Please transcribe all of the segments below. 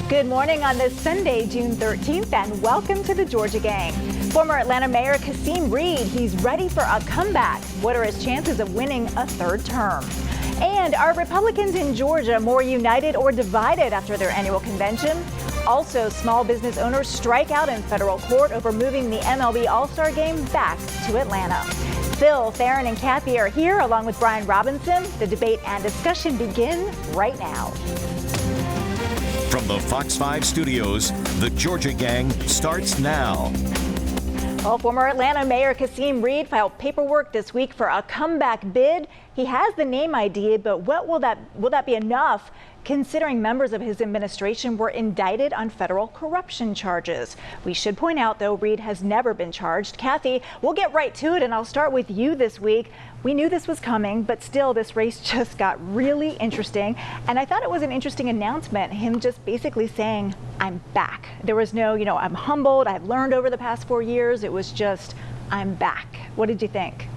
Good morning on this Sunday, June 13th, and welcome to the Georgia Gang. Former Atlanta Mayor Kasim Reed, he's ready for a comeback. What are his chances of winning a third term? And are Republicans in Georgia more united or divided after their annual convention? Also, small business owners strike out in federal court over moving the MLB All-Star Game back to Atlanta. Phil, Theron, and Kathy are here along with Brian Robinson. The debate and discussion begin right now. From the Fox 5 studios, the Georgia Gang starts now. Well, former Atlanta Mayor Kasim Reed filed paperwork this week for a comeback bid. He has the name ID, but will that be enough, considering members of his administration were indicted on federal corruption charges? We should point out, though, Reed has never been charged. Kathy, we'll get right to it, and I'll start with you this week. We knew this was coming, but still, this race just got really interesting. And I thought it was an interesting announcement, him just basically saying, I'm back. There was no, I'm humbled, I've learned over the past 4 years. It was just, I'm back. What did you think?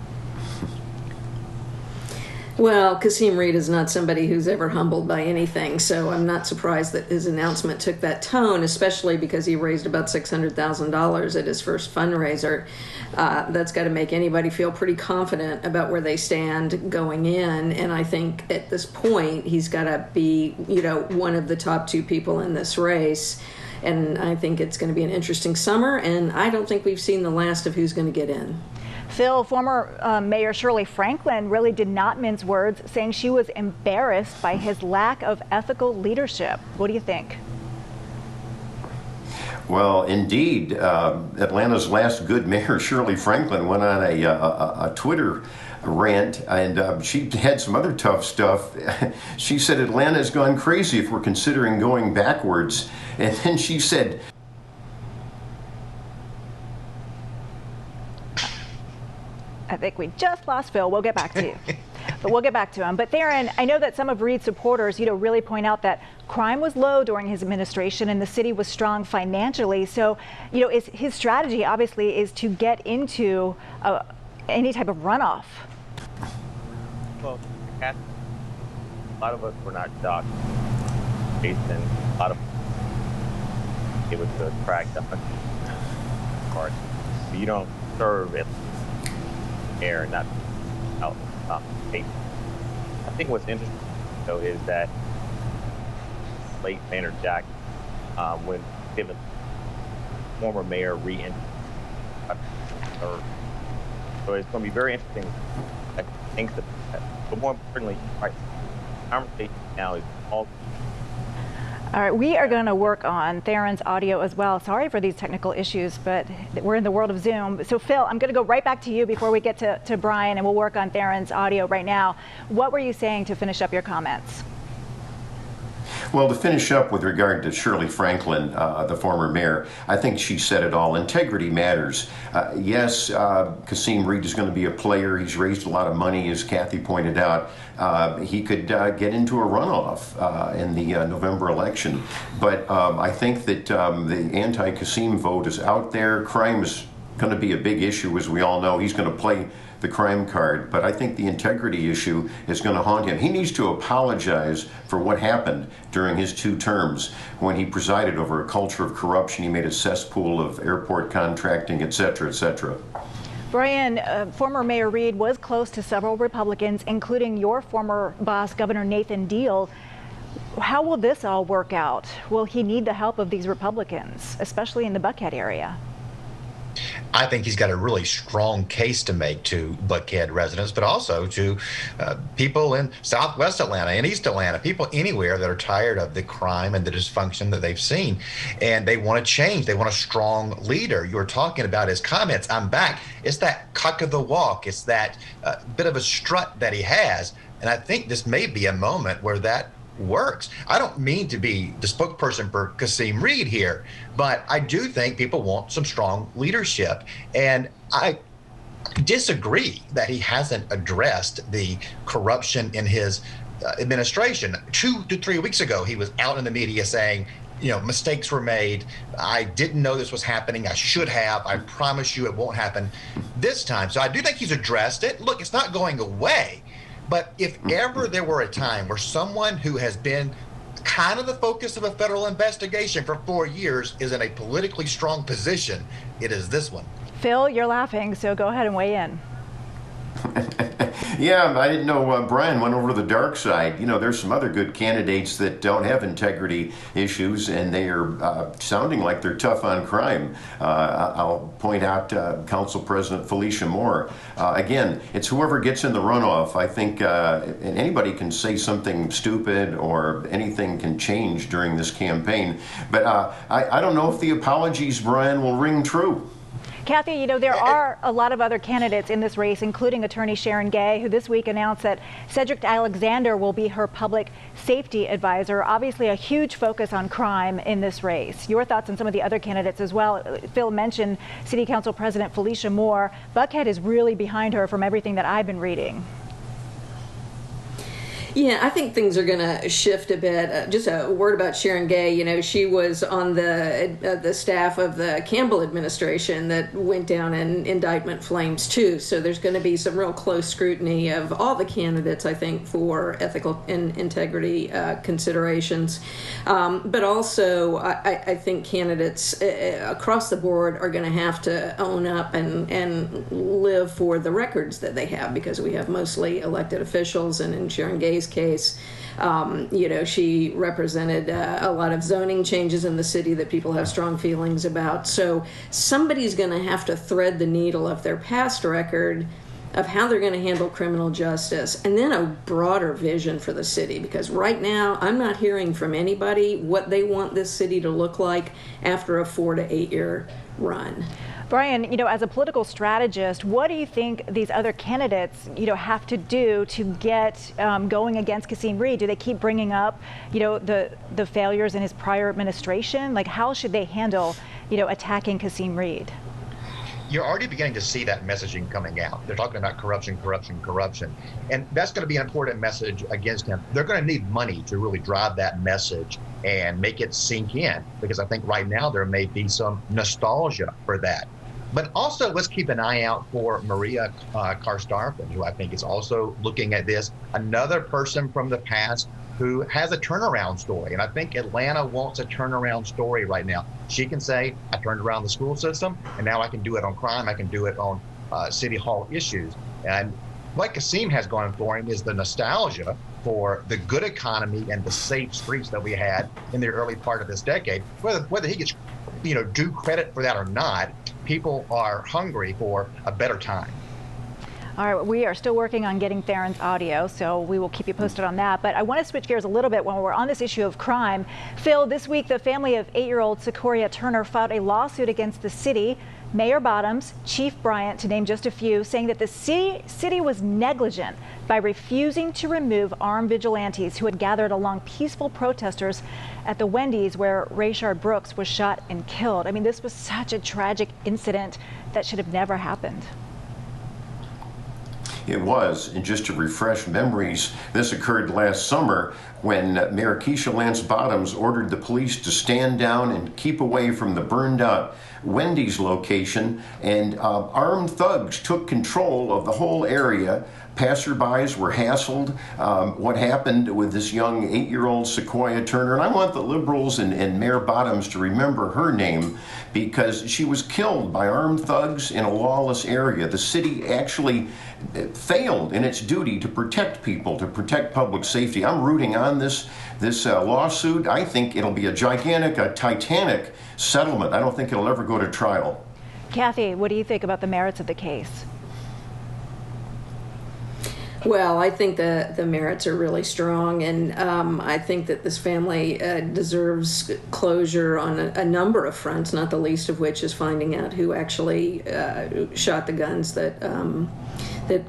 Well, Kasim Reed is not somebody who's ever humbled by anything, so I'm not surprised that his announcement took that tone, especially because he raised about $600,000 at his first fundraiser. That's got to make anybody feel pretty confident about where they stand going in, and I think at this point he's got to be, one of the top two people in this race. And I think it's going to be an interesting summer, and I don't think we've seen the last of who's going to get in. Phil, former Mayor Shirley Franklin really did not mince words, saying she was embarrassed by his lack of ethical leadership. What do you think? Well, indeed, Atlanta's last good mayor, Shirley Franklin, went on a Twitter rant, and she had some other tough stuff. She said Atlanta's gone crazy if we're considering going backwards. And then she said, I think we just lost Phil. We'll get back to you. But we'll get back to him. But Theron, I know that some of Reed's supporters, really point out that crime was low during his administration and the city was strong financially. So, is his strategy obviously is to get into any type of runoff. Well, a lot of us were not shocked. Jason, a lot of it was to track the part. You don't serve it air, not out paper. I think what's interesting though is that late Mayor Jack, when given former mayor re-entered, so it's going to be very interesting. I think that, but more importantly, right, the conversation now is all. All right, we are going to work on Theron's audio as well. Sorry for these technical issues, but we're in the world of Zoom. So Phil, I'm going to go right back to you before we get to Brian, and we'll work on Theron's audio right now. What were you saying to finish up your comments? well, to finish up with regard to Shirley Franklin, the former mayor, I think she said it all. Integrity matters. Yes, Kasim Reed is going to be a player. He's raised a lot of money, as Kathy pointed out. He could get into a runoff in the November election. But I think that the anti-Kasim vote is out there. Crime is going to be a big issue, as we all know. He's going to play the crime card, but I think the integrity issue is going to haunt him. He needs to apologize for what happened during his 2 terms when he presided over a culture of corruption. He made a cesspool of airport contracting, et cetera, et cetera. Brian, former Mayor Reed was close to several Republicans, including your former boss, Governor Nathan Deal. How will this all work out? Will he need the help of these Republicans, especially in the Buckhead area? I think he's got a really strong case to make to Buckhead residents, but also to people in Southwest Atlanta and East Atlanta, people anywhere that are tired of the crime and the dysfunction that they've seen. And they want to change. They want a strong leader. You were talking about his comments. I'm back. It's that cock of the walk. It's that bit of a strut that he has. And I think this may be a moment where that works. I don't mean to be the spokesperson for Kasim Reed here, but I do think people want some strong leadership. And I disagree that he hasn't addressed the corruption in his administration. 2 to 3 weeks ago, he was out in the media saying, mistakes were made. I didn't know this was happening. I should have. I promise you it won't happen this time. So I do think he's addressed it. Look, it's not going away. But if ever there were a time where someone who has been kind of the focus of a federal investigation for 4 years is in a politically strong position, it is this one. Phil, you're laughing, so go ahead and weigh in. Yeah, I didn't know Brian went over to the dark side. You know, there's some other good candidates that don't have integrity issues, and they are sounding like they're tough on crime. I'll point out Council President Felicia Moore. Again, it's whoever gets in the runoff. I think and anybody can say something stupid or anything can change during this campaign. But I don't know if the apologies, Brian, will ring true. Kathy, you know, there are a lot of other candidates in this race, including attorney Sharon Gay, who this week announced that Cedric Alexander will be her public safety advisor. Obviously, a huge focus on crime in this race. Your thoughts on some of the other candidates as well? Phil mentioned City Council President Felicia Moore. Buckhead is really behind her from everything that I've been reading. Yeah, I think things are going to shift a bit. Just a word about Sharon Gay. You know, she was on the staff of the Campbell administration that went down in indictment flames too. So there's going to be some real close scrutiny of all the candidates, I think, for ethical and integrity considerations. But also, I think candidates across the board are going to have to own up and live for the records that they have, because we have mostly elected officials, and in Sharon Gay's case, you know, she represented a lot of zoning changes in the city that people have strong feelings about. So somebody's going to have to thread the needle of their past record, of how they're going to handle criminal justice, and then a broader vision for the city. Because right now, I'm not hearing from anybody what they want this city to look like after a 4 to 8 year run. Brian, you know, as a political strategist, what do you think these other candidates, you know, have to do to get going against Kasim Reed? Do they keep bringing up, you know, the failures in his prior administration? Like, how should they handle, you know, attacking Kasim Reed? You're already beginning to see that messaging coming out. They're talking about corruption, corruption, corruption. And that's going to be an important message against him. They're going to need money to really drive that message and make it sink in, because I think right now there may be some nostalgia for that. But also, let's keep an eye out for Maria Karstarfin, who I think is also looking at this. Another person from the past who has a turnaround story. And I think Atlanta wants a turnaround story right now. She can say, I turned around the school system, and now I can do it on crime. I can do it on city hall issues. And what Kasim has going for him is the nostalgia for the good economy and the safe streets that we had in the early part of this decade. Whether he gets, you know, due credit for that or not, people are hungry for a better time. All right, we are still working on getting Theron's audio, so we will keep you posted on that. But I want to switch gears a little bit when we're on this issue of crime. Phil, this week the family of 8-year-old Sequoia Turner filed a lawsuit against the city, Mayor Bottoms, Chief Bryant, to name just a few, saying that the city was negligent by refusing to remove armed vigilantes who had gathered along peaceful protesters at the Wendy's where Rayshard Brooks was shot and killed. I mean, this was such a tragic incident that should have never happened. It was, and just to refresh memories, this occurred last summer when Mayor Keisha Lance Bottoms ordered the police to stand down and keep away from the burned out Wendy's location, and armed thugs took control of the whole area. Passerbys were hassled. What happened with this young 8-year-old Sequoia Turner, and I want the liberals and Mayor Bottoms to remember her name, because she was killed by armed thugs in a lawless area. The city actually failed in its duty to protect people, to protect public safety. I'm rooting on this lawsuit. I think it'll be a gigantic, a titanic settlement. I don't think it'll ever go to trial. Kathy, what do you think about the merits of the case? Well, I think the merits are really strong, and I think that this family deserves closure on a number of fronts, not the least of which is finding out who actually shot the guns that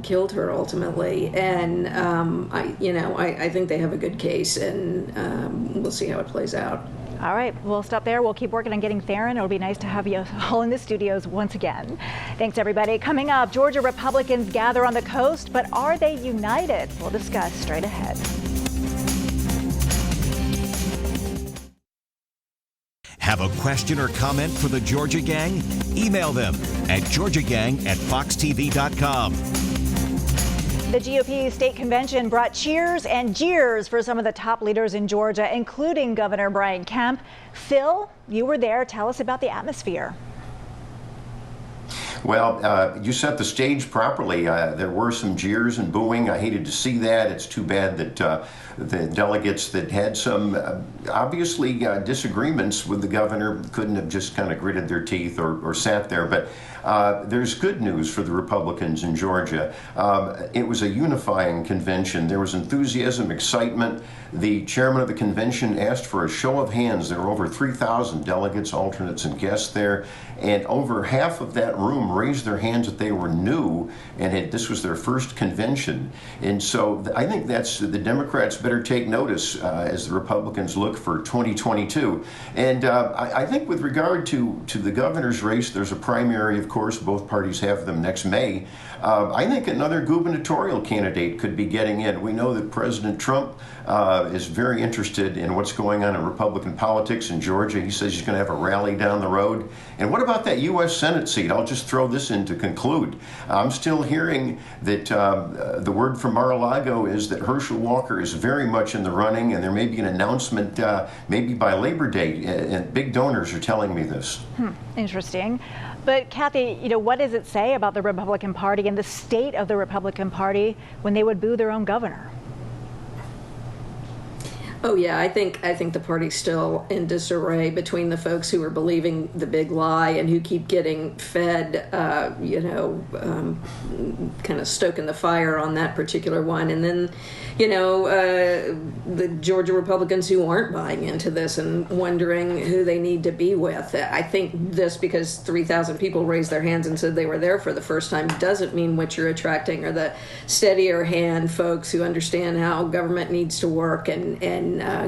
killed her ultimately. And I think they have a good case, and we'll see how it plays out. All right, we'll stop there. We'll keep working on getting Theron. It'll be nice to have you all in the studios once again. Thanks, everybody. Coming up, Georgia Republicans gather on the coast, but are they united? We'll discuss straight ahead. Have a question or comment for the Georgia Gang? Email them at georgiagang@foxtv.com. The GOP state convention brought cheers and jeers for some of the top leaders in Georgia, including Governor Brian Kemp. Phil, you were there. Tell us about the atmosphere. Well, you set the stage properly. There were some jeers and booing. I hated to see that. It's too bad that the delegates that had some obviously disagreements with the governor couldn't have just kind of gritted their teeth or sat there. But there's good news for the Republicans in Georgia. It was a unifying convention. There was enthusiasm, excitement. The chairman of the convention asked for a show of hands. There were over 3,000 delegates, alternates, and guests there. And over half of that room raised their hands that they were new and this was their first convention. And so I think that's the Democrats better take notice as the Republicans look for 2022. And I think with regard to the governor's race, there's a primary, of course. Both parties have them next May. I think another gubernatorial candidate could be getting in. We know that President Trump is very interested in what's going on in Republican politics in Georgia. He says he's going to have a rally down the road. And what about that U.S. Senate seat? I'll just throw this in to conclude. I'm still hearing that the word from Mar-a-Lago is that Herschel Walker is very much in the running, and there may be an announcement maybe by Labor Day, and big donors are telling me this. Interesting. But Kathy, what does it say about the Republican Party and the state of the Republican Party when they would boo their own governor? Oh yeah, I think the party's still in disarray between the folks who are believing the big lie and who keep getting fed, kind of stoking the fire on that particular one, and then, the Georgia Republicans who aren't buying into this and wondering who they need to be with. I think this, because 3,000 people raised their hands and said they were there for the first time, doesn't mean what you're attracting are the steadier hand folks who understand how government needs to work and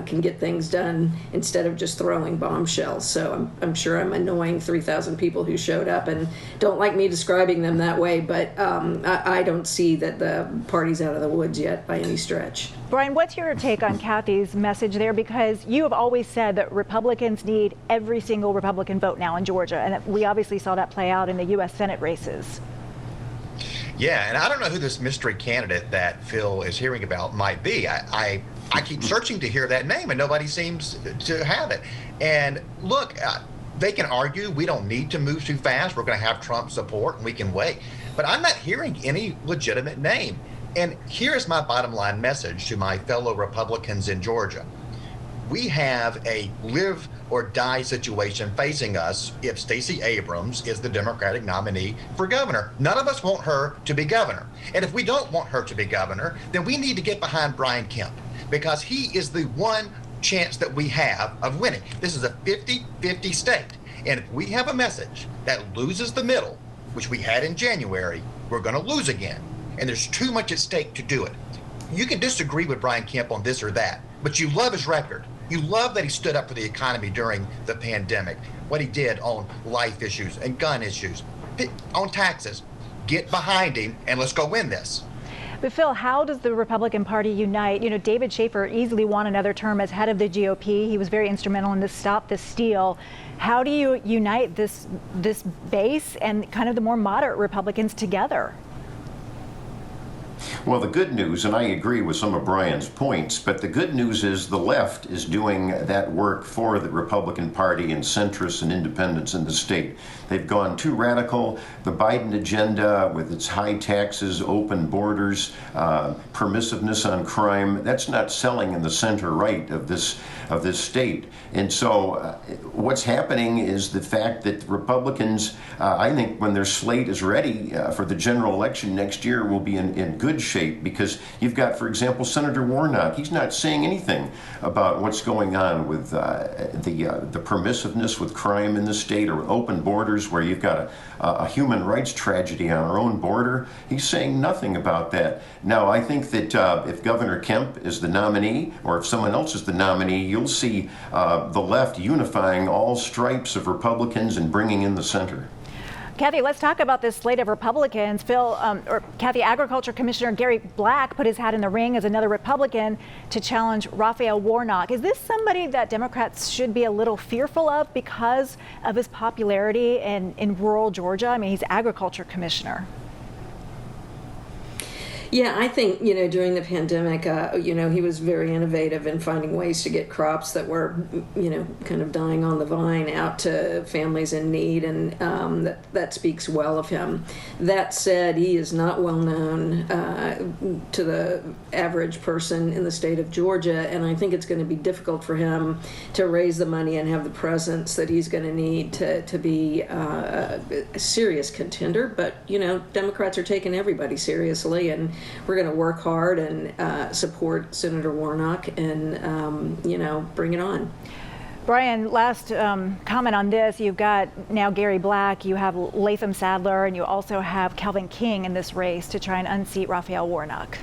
can get things done instead of just throwing bombshells. So I'm sure I'm annoying 3,000 people who showed up and don't like me describing them that way, but I don't see that the party's out of the woods yet by any stretch. Brian, what's your take on Kathy's message there? Because you have always said that Republicans need every single Republican vote now in Georgia, and we obviously saw that play out in the U.S. Senate races. Yeah, and I don't know who this mystery candidate that Phil is hearing about might be. I keep searching to hear that name, and nobody seems to have it. And look, they can argue we don't need to move too fast. We're going to have Trump support, and we can wait. But I'm not hearing any legitimate name. And here's my bottom line message to my fellow Republicans in Georgia. We have a live or die situation facing us if Stacey Abrams is the Democratic nominee for governor. None of us want her to be governor. And if we don't want her to be governor, then we need to get behind Brian Kemp, because he is the one chance that we have of winning. This is a 50-50 state. And if we have a message that loses the middle, which we had in January, we're going to lose again. And there's too much at stake to do it. You can disagree with Brian Kemp on this or that, but you love his record. You love that he stood up for the economy during the pandemic, what he did on life issues and gun issues, on taxes. Get behind him and let's go win this. But Phil, how does the Republican Party unite? David Schaefer easily won another term as head of the GOP. He was very instrumental in this Stop the Steal. How do you unite this base and kind of the more moderate Republicans together? Well, the good news, and I agree with some of Brian's points, but the good news is the left is doing that work for the Republican Party and centrists and independents in the state. They've gone too radical. The Biden agenda with its high taxes, open borders, permissiveness on crime, that's not selling in the center right of this state. And so what's happening is the fact that Republicans, I think when their slate is ready for the general election next year, will be in good shape, because you've got, for example, Senator Warnock. He's not saying anything about what's going on with the permissiveness with crime in the state, or open borders where you've got a human rights tragedy on our own border. He's saying nothing about that. Now, I think that if Governor Kemp is the nominee, or if someone else is the nominee, you'll see the left unifying all stripes of Republicans and bringing in the center. Kathy, let's talk about this slate of Republicans. Kathy, Agriculture Commissioner Gary Black put his hat in the ring as another Republican to challenge Raphael Warnock. Is this somebody that Democrats should be a little fearful of because of his popularity in rural Georgia? I mean, he's Agriculture Commissioner. Yeah, I think, during the pandemic, he was very innovative in finding ways to get crops that were, kind of dying on the vine out to families in need, and that speaks well of him. That said, he is not well known to the average person in the state of Georgia, and I think it's going to be difficult for him to raise the money and have the presence that he's going to need to be a serious contender. But, Democrats are taking everybody seriously, and we're going to work hard and support Senator Warnock and, bring it on. Brian, last comment on this. You've got now Gary Black, you have Latham Sadler, and you also have Calvin King in this race to try and unseat Raphael Warnock.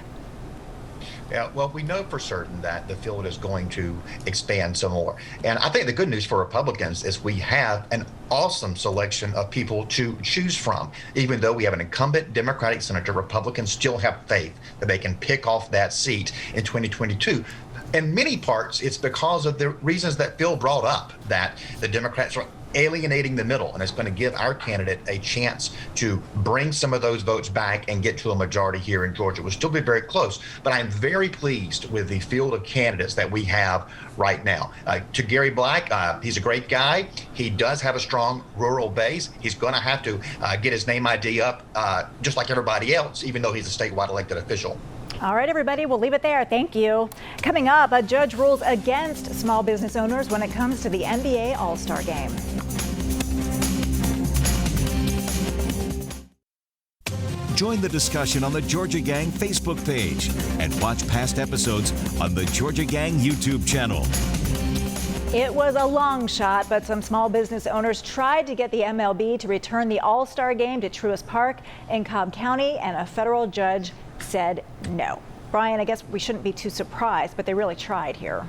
Yeah, well, we know for certain that the field is going to expand some more. And I think the good news for Republicans is we have an awesome selection of people to choose from. Even though we have an incumbent Democratic senator, Republicans still have faith that they can pick off that seat in 2022. In many parts, it's because of the reasons that Phil brought up, that the Democrats are alienating the middle, and it's going to give our candidate a chance to bring some of those votes back and get to a majority here in Georgia. It will still be very close, but I'm very pleased with the field of candidates that we have right now. To Gary Black, he's a great guy. He does have a strong rural base. He's going to have to get his name ID up just like everybody else, even though he's a statewide elected official. All right, everybody, we'll leave it there. Thank you. Coming up, a judge rules against small business owners when it comes to the NBA All-Star Game. Join the discussion on the Georgia Gang Facebook page and watch past episodes on the Georgia Gang YouTube channel. It was a long shot, but some small business owners tried to get the MLB to return the All-Star Game to Truist Park in Cobb County, and a federal judge said no. Brian, I guess we shouldn't be too surprised, but they really tried here.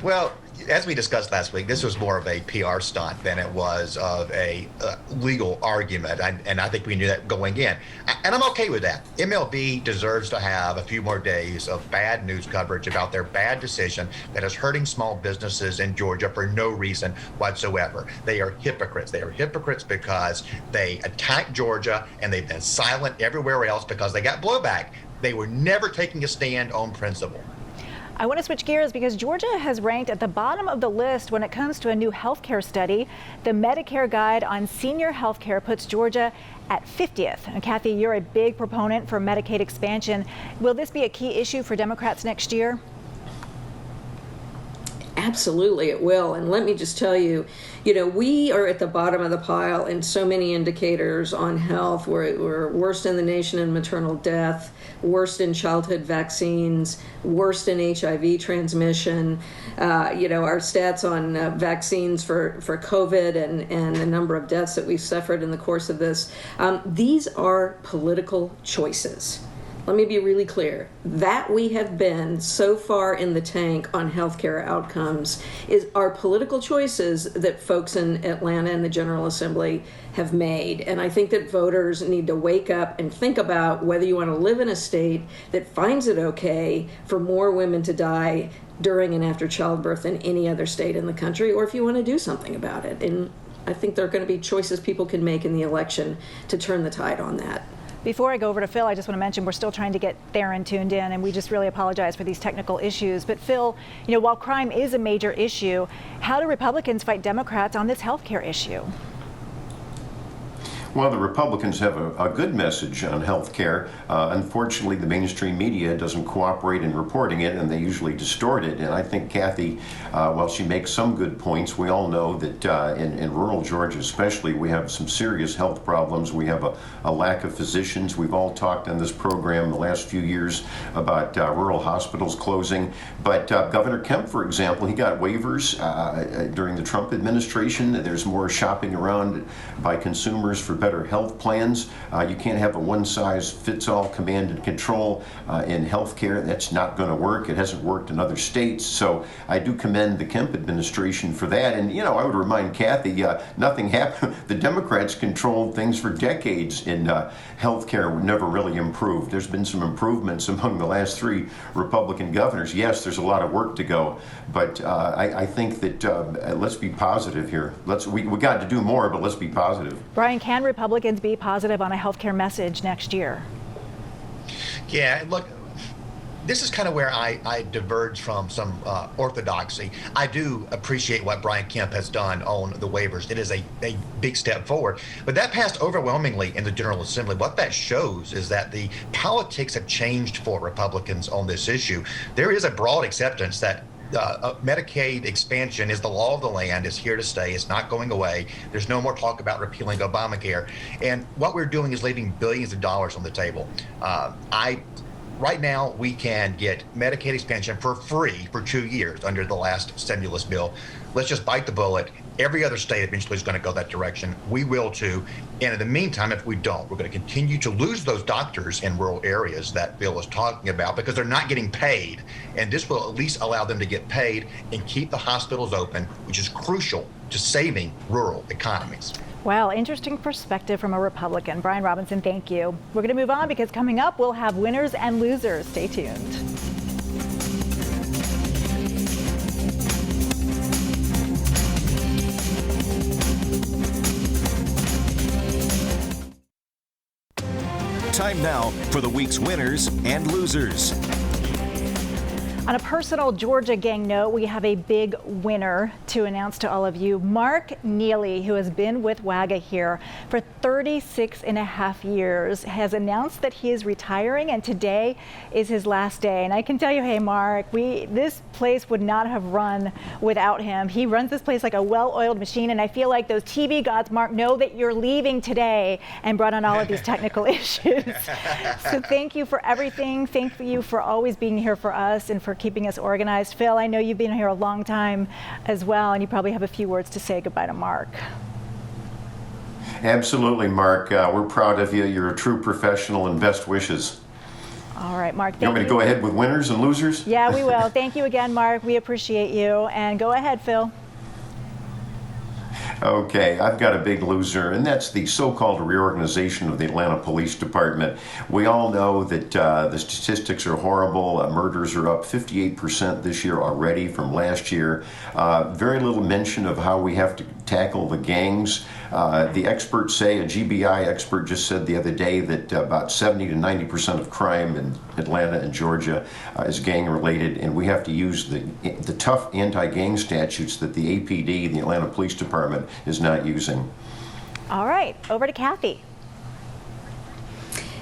Well, as we discussed last week, this was more of a PR stunt than it was of a legal argument, and I think we knew that going in. And I'm okay with that. MLB deserves to have a few more days of bad news coverage about their bad decision that is hurting small businesses in Georgia for no reason whatsoever. They are hypocrites. They are hypocrites because they attacked Georgia, and they've been silent everywhere else because they got blowback. They were never taking a stand on principle. I want to switch gears because Georgia has ranked at the bottom of the list when it comes to a new healthcare study. The Medicare Guide on Senior Healthcare puts Georgia at 50th. And Kathy, you're a big proponent for Medicaid expansion. Will this be a key issue for Democrats next year? Absolutely, it will. And let me just tell you, we are at the bottom of the pile in so many indicators on health. We're worst in the nation in maternal death, worst in childhood vaccines, worst in HIV transmission. Our stats on vaccines for COVID and the number of deaths that we've suffered in the course of this. These are political choices. Let me be really clear. That we have been so far in the tank on healthcare outcomes are political choices that folks in Atlanta and the General Assembly have made. And I think that voters need to wake up and think about whether you want to live in a state that finds it okay for more women to die during and after childbirth than any other state in the country, or if you want to do something about it. And I think there are going to be choices people can make in the election to turn the tide on that. Before I go over to Phil, I just want to mention we're still trying to get Theron tuned in, and we just really apologize for these technical issues. But Phil, while crime is a major issue, how do Republicans fight Democrats on this health care issue? Well, the Republicans have a good message on health care. Unfortunately, the mainstream media doesn't cooperate in reporting it, and they usually distort it. And I think Kathy, while she makes some good points, we all know that in rural Georgia especially, we have some serious health problems. We have a lack of physicians. We've all talked on this program the last few years about rural hospitals closing. But Governor Kemp, for example, he got waivers during the Trump administration. There's more shopping around by consumers for better health plans. You can't have a one-size-fits-all command and control in healthcare. That's not going to work. It hasn't worked in other states. So I do commend the Kemp administration for that. And, I would remind Kathy, nothing happened. The Democrats controlled things for decades in healthcare, never really improved. There's been some improvements among the last three Republican governors. Yes, there's a lot of work to go, but I think that let's be positive here. We got to do more, but let's be positive. Brian, can Republicans be positive on a health care message next year? Yeah, look, this is kind of where I diverge from some orthodoxy. I do appreciate what Brian Kemp has done on the waivers. It is a big step forward. But that passed overwhelmingly in the General Assembly. What that shows is that the politics have changed for Republicans on this issue. There is a broad acceptance that Medicaid expansion is the law of the land, is here to stay, it's not going away. There's no more talk about repealing Obamacare. And what we're doing is leaving billions of dollars on the table. Right now, we can get Medicaid expansion for free for 2 years under the last stimulus bill. Let's just bite the bullet. Every other state eventually is going to go that direction. We will too. And in the meantime, if we don't, we're going to continue to lose those doctors in rural areas that Bill was talking about because they're not getting paid. And this will at least allow them to get paid and keep the hospitals open, which is crucial to saving rural economies. Well, interesting perspective from a Republican. Brian Robinson, thank you. We're going to move on because coming up, we'll have winners and losers. Stay tuned. Time now for the week's winners and losers. On a personal Georgia gang note, we have a big winner to announce to all of you. Mark Neely, who has been with WAGA here for 36 and a half years, has announced that he is retiring, and today is his last day. And I can tell you, hey, Mark, this place would not have run without him. He runs this place like a well-oiled machine, and I feel like those TV gods, Mark, know that you're leaving today and brought on all of these technical issues. So thank you for everything. Thank you for always being here for us and for keeping us organized. Phil, I know you've been here a long time as well, and you probably have a few words to say goodbye to Mark. Absolutely, Mark. We're proud of you. You're a true professional, and best wishes. All right, Mark. Thank you want me to go ahead with winners and losers? Yeah, we will. Thank you again, Mark. We appreciate you. And go ahead, Phil. Okay, I've got a big loser, and that's the so-called reorganization of the Atlanta Police Department. We all know that the statistics are horrible. Murders are up 58% this year already from last year. Very little mention of how we have to tackle the gangs. The experts say, a GBI expert just said the other day that about 70 to 90% of crime in Atlanta and Georgia is gang-related, and we have to use the tough anti-gang statutes that the APD, the Atlanta Police Department, is not using. All right, over to Kathy.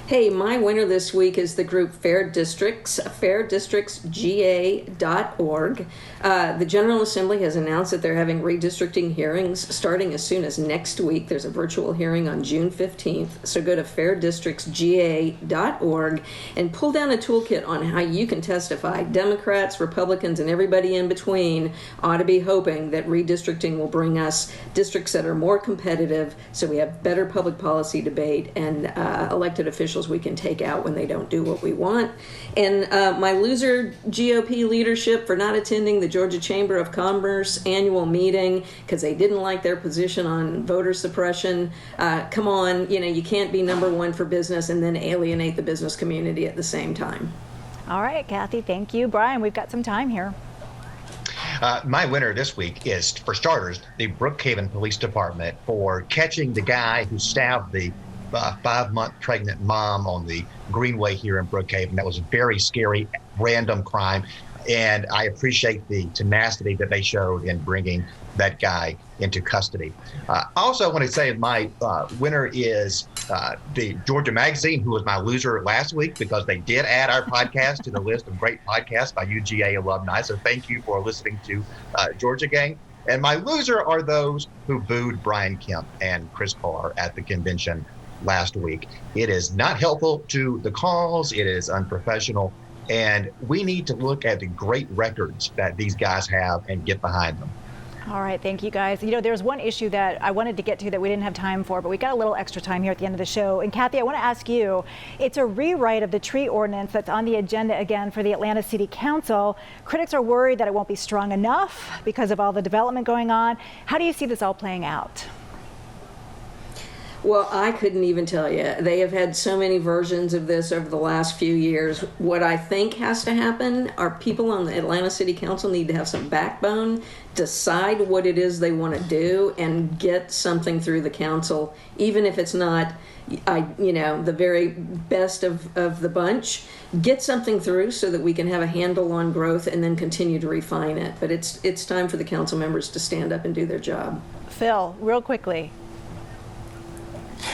Hey, my winner this week is the group Fair Districts, fairdistrictsga.org. The General Assembly has announced that they're having redistricting hearings starting as soon as next week. There's a virtual hearing on June 15th. So go to fairdistrictsga.org and pull down a toolkit on how you can testify. Democrats, Republicans, and everybody in between ought to be hoping that redistricting will bring us districts that are more competitive so we have better public policy debate and elected officials we can take out when they don't do what we want. And my loser, GOP leadership, for not attending the Georgia Chamber of Commerce annual meeting because they didn't like their position on voter suppression. Come on, you can't be number one for business and then alienate the business community at the same time. All right, Kathy, thank you. Brian, we've got some time here. My winner this week is, for starters, the Brookhaven Police Department for catching the guy who stabbed the 5-month pregnant mom on the Greenway here in Brookhaven. That was a very scary, random crime. And I appreciate the tenacity that they showed in bringing that guy into custody. Also, I want to say my winner is the Georgia Magazine, who was my loser last week because they did add our podcast to the list of great podcasts by UGA alumni. So thank you for listening to Georgia Gang. And my loser are those who booed Brian Kemp and Chris Carr at the convention last week. It is not helpful to the cause. It is unprofessional. And we need to look at the great records that these guys have and get behind them. All right, thank you guys. There's one issue that I wanted to get to that we didn't have time for, but we got a little extra time here at the end of the show. And Kathy, I want to ask you, it's a rewrite of the tree ordinance that's on the agenda again for the Atlanta City Council. Critics are worried that it won't be strong enough because of all the development going on. How do you see this all playing out? Well, I couldn't even tell you. They have had so many versions of this over the last few years. What I think has to happen are people on the Atlanta City Council need to have some backbone, decide what it is they want to do, and get something through the council, even if it's not, the very best of the bunch. Get something through so that we can have a handle on growth and then continue to refine it. But it's time for the council members to stand up and do their job. Phil, real quickly.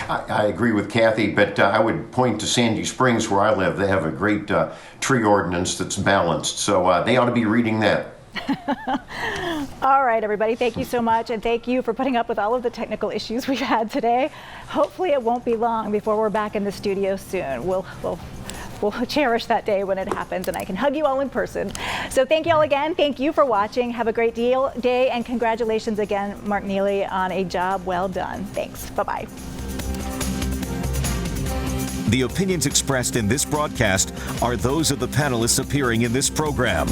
I agree with Kathy, but I would point to Sandy Springs, where I live. They have a great tree ordinance that's balanced, so they ought to be reading that. All right, everybody, thank you so much, and thank you for putting up with all of the technical issues we've had today. Hopefully it won't be long before we're back in the studio soon. We'll cherish that day when it happens, and I can hug you all in person. So thank you all again. Thank you for watching. Have a great day, and congratulations again, Mark Neely, on a job well done. Thanks. Bye-bye. The opinions expressed in this broadcast are those of the panelists appearing in this program.